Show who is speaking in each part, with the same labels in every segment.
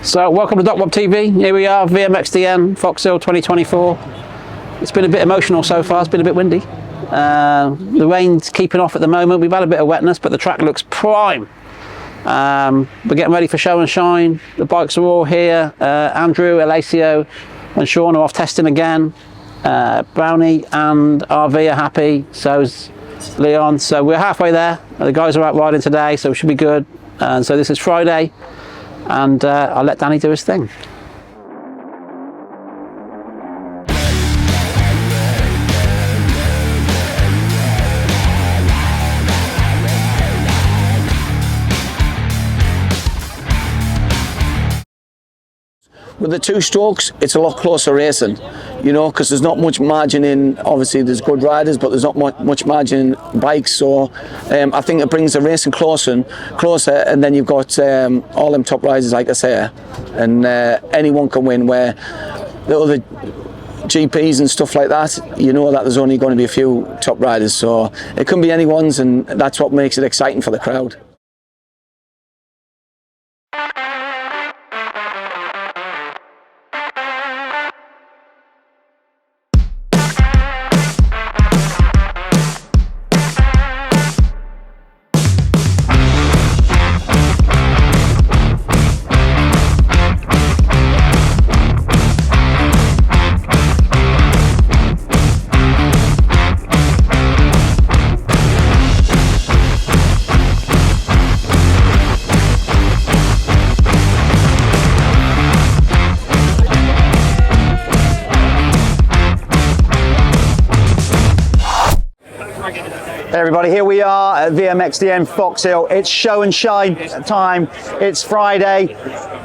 Speaker 1: So welcome to DocWob TV. Here we are, VMXdN Foxhill 2024. It's been a bit emotional so far. It's been a bit windy. The rain's keeping off at the moment. We've had a bit of wetness, but the track looks prime. We're getting ready for show and shine. The bikes are all here. Andrew, Alacio and Sean are off testing again. Brownie and RV are happy, so's Leon. So we're halfway there. The guys are out riding today, so it should be good. And so this is Friday, and I'll let Danny do his thing.
Speaker 2: With the two strokes, it's a lot closer racing, you know, because there's not much margin in, obviously there's good riders, but there's not much margin in bikes, so I think it brings the racing closer, and then you've got all them top riders, like I say, and anyone can win, where the other GPs and stuff like that, you know that there's only going to be a few top riders, so it can be anyone's, and that's what makes it exciting for the crowd.
Speaker 3: Hey everybody, here we are at VMXDN Foxhill. It's show and shine time. It's Friday.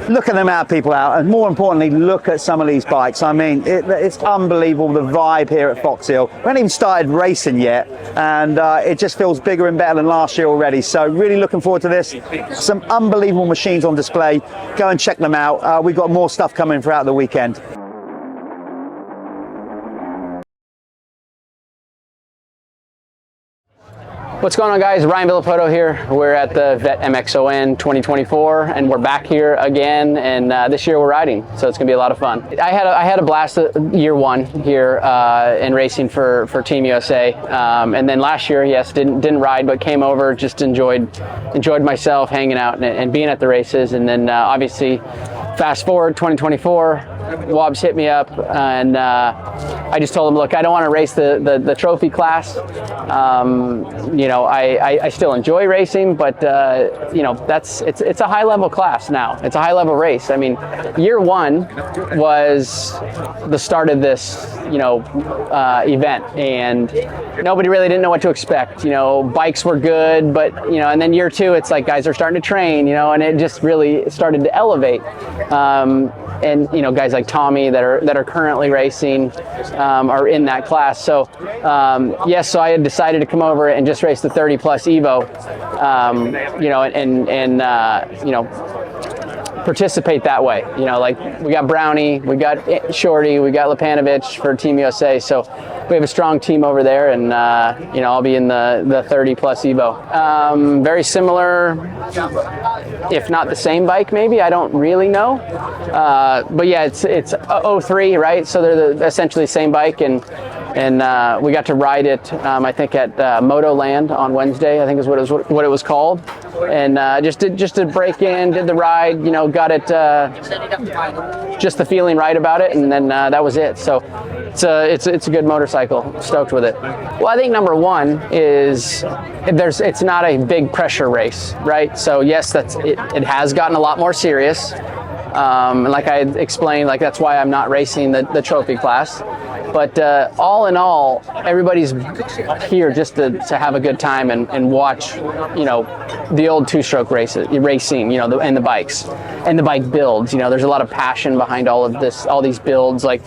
Speaker 3: Look at the amount of people out, and more importantly, look at some of these bikes. I mean, it's unbelievable, the vibe here at Foxhill. We haven't even started racing yet, and it just feels bigger and better than last year already. So really looking forward to this. Some unbelievable machines on display. Go and check them out. We've got more stuff coming throughout the weekend.
Speaker 1: What's going on, guys? Ryan Villopoto here. We're at the VMXdN 2024, and we're back here again, and this year we're riding, so it's gonna be a lot of fun. I had a blast year one here in racing for Team USA, and then last year, yes, didn't ride, but came over, just enjoyed myself hanging out and being at the races, and then obviously fast forward 2024. Wobbs hit me up, and I just told him, look, I don't want to race the trophy class. You know, I still enjoy racing, but you know, it's a high level class now. It's a high level race. I mean, year one was the start of this, you know, event, and nobody really didn't know what to expect. You know, bikes were good, but you know, and then year two, it's like guys are starting to train, you know, and it just really started to elevate. And you know, guys like Tommy that are currently racing are in that class. So yes, so I had decided to come over and just race the 30 plus Evo, you know, and you know, participate that way. You know, like we got Brownie, we got Shorty, we got Lepanovich for Team USA. So we have a strong team over there, and you know, I'll be in the 30 plus Evo. Very similar, if not the same bike, maybe, I don't really know. But yeah, it's 03, right? So they're essentially the same bike, and we got to ride it, I think at Moto Land on Wednesday, I think is what it was called. And just to break in, did the ride, you know, got it, just the feeling right about it, and then that was it. So it's a good motorcycle. Stoked with it. Well, I think number one is it's not a big pressure race, right? So yes, it has gotten a lot more serious. And like I explained, like that's why I'm not racing the trophy class. But all in all, everybody's here just to have a good time and watch, you know, the old two-stroke racing, you know, and the bikes and the bike builds. You know, there's a lot of passion behind all of this, all these builds. Like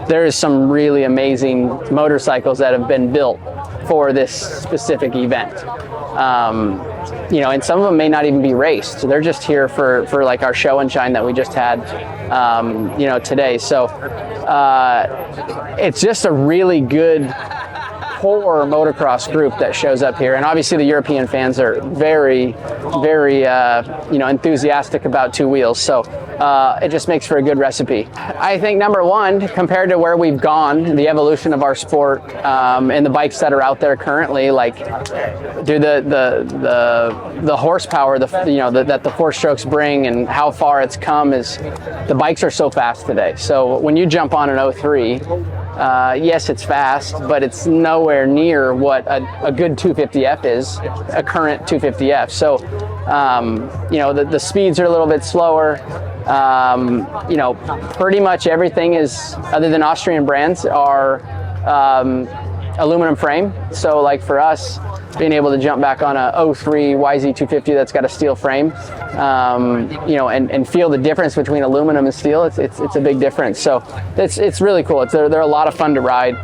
Speaker 1: there is some really amazing motorcycles that have been built for this specific event. You know, and some of them may not even be raced. They're just here for like our show and shine that we just had, you know, today. So it's just a really good core motocross group that shows up here, and obviously the European fans are very, very enthusiastic about two wheels. So it just makes for a good recipe. I think number one, compared to where we've gone, the evolution of our sport, and the bikes that are out there currently, like, dude, the horsepower, that the four strokes bring, and how far it's come, is the bikes are so fast today. So when you jump on an 03, yes, it's fast, but it's nowhere near what a good 250F is, a current 250F. So, the speeds are a little bit slower. Pretty much everything is, other than Austrian brands, are aluminum frame. So like for us, being able to jump back on a 03 YZ250 that's got a steel frame, and feel the difference between aluminum and steel, it's a big difference. So it's really cool. They're a lot of fun to ride.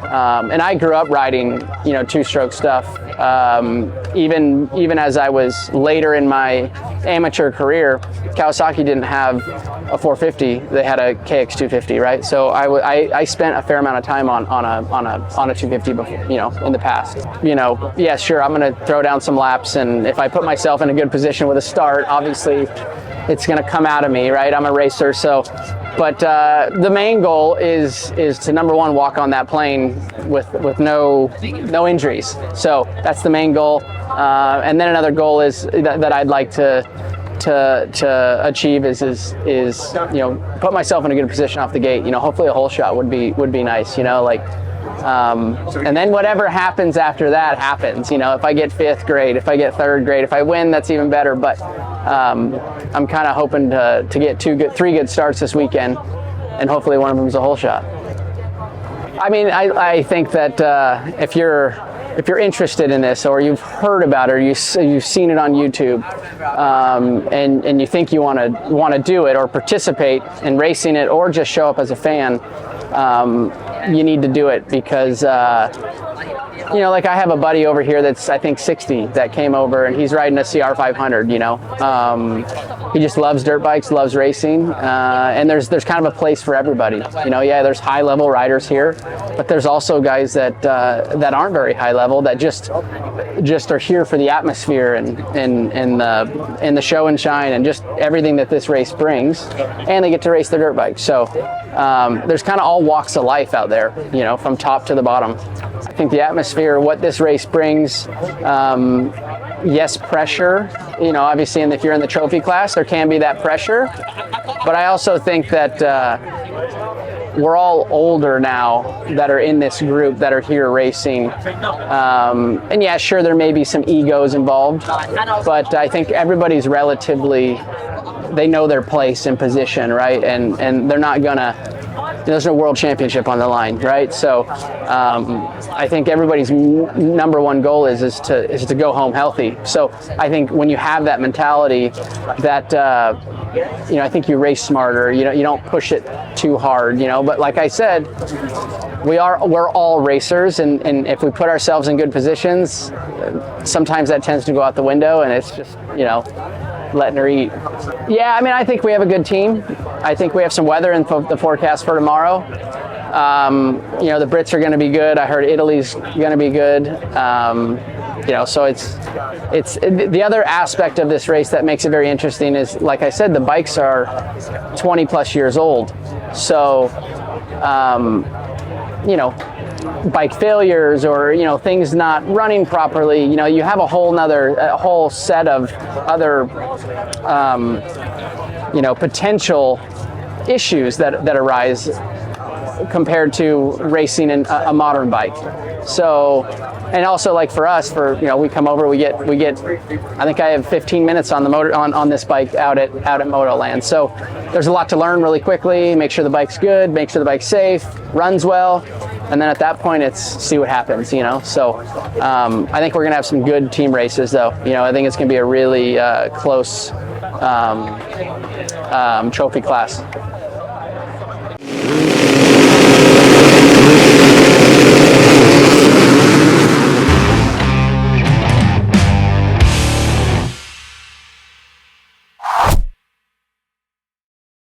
Speaker 1: And I grew up riding, two-stroke stuff. Even as I was later in my amateur career, Kawasaki didn't have a 450; they had a KX250, right? So I spent a fair amount of time on a 250 before, in the past. Yeah, sure, I'm going to throw down some laps, and if I put myself in a good position with a start, obviously it's going to come out of me, right? I'm a racer, so. But the main goal is to, number one, walk on that plane with no injuries. So that's the main goal. And then another goal is that I'd like to achieve is put myself in a good position off the gate. Hopefully a hole shot would be nice. And then whatever happens after that happens. If I get fifth, great. If I get third, great. If I win, that's even better. But I'm kind of hoping to get three good starts this weekend, and hopefully one of them is a hole shot. I mean, I think that if you're interested in this, or you've heard about it, or you've seen it on YouTube, and you think you want to do it or participate in racing it, or just show up as a fan, you need to do it, because like I have a buddy over here that's, I think, 60, that came over, and he's riding a CR500. He just loves dirt bikes, loves racing, and there's kind of a place for everybody. Yeah, there's high level riders here, but there's also guys that aren't very high level, that just are here for the atmosphere and the show and shine and just everything that this race brings, and they get to race their dirt bikes. So there's kind of all walks of life out there, from top to the bottom. I think the atmosphere, what this race brings, yes, pressure, obviously, and if you're in the trophy class, there can be that pressure, but I also think that we're all older now that are in this group that are here racing, and yeah, sure, there may be some egos involved, but I think everybody's relatively, they know their place and position, right? And they're not gonna, there's no world championship on the line, right? So I think everybody's number one goal is to go home healthy. So I think when you have that mentality, that I think you race smarter. You don't push it too hard. But like I said, we're all racers, and if we put ourselves in good positions, sometimes that tends to go out the window, and it's just letting her eat. Yeah, I mean, I think we have a good team. I think we have some weather in the forecast for tomorrow. The Brits are going to be good. I heard Italy's going to be good. So it's the other aspect of this race that makes it very interesting is, like I said, the bikes are 20 plus years old. So, bike failures, or things not running properly, you have a whole set of other potential issues that arise compared to racing in a modern bike. So, and also, like for us, we come over, we get I think I have 15 minutes on the motor on this bike out at Motoland. So there's a lot to learn really quickly, make sure the bike's good, make sure the bike's safe, runs well, and then at that point it's see what happens, So I think we're gonna have some good team races, though. I think it's gonna be a really close trophy class.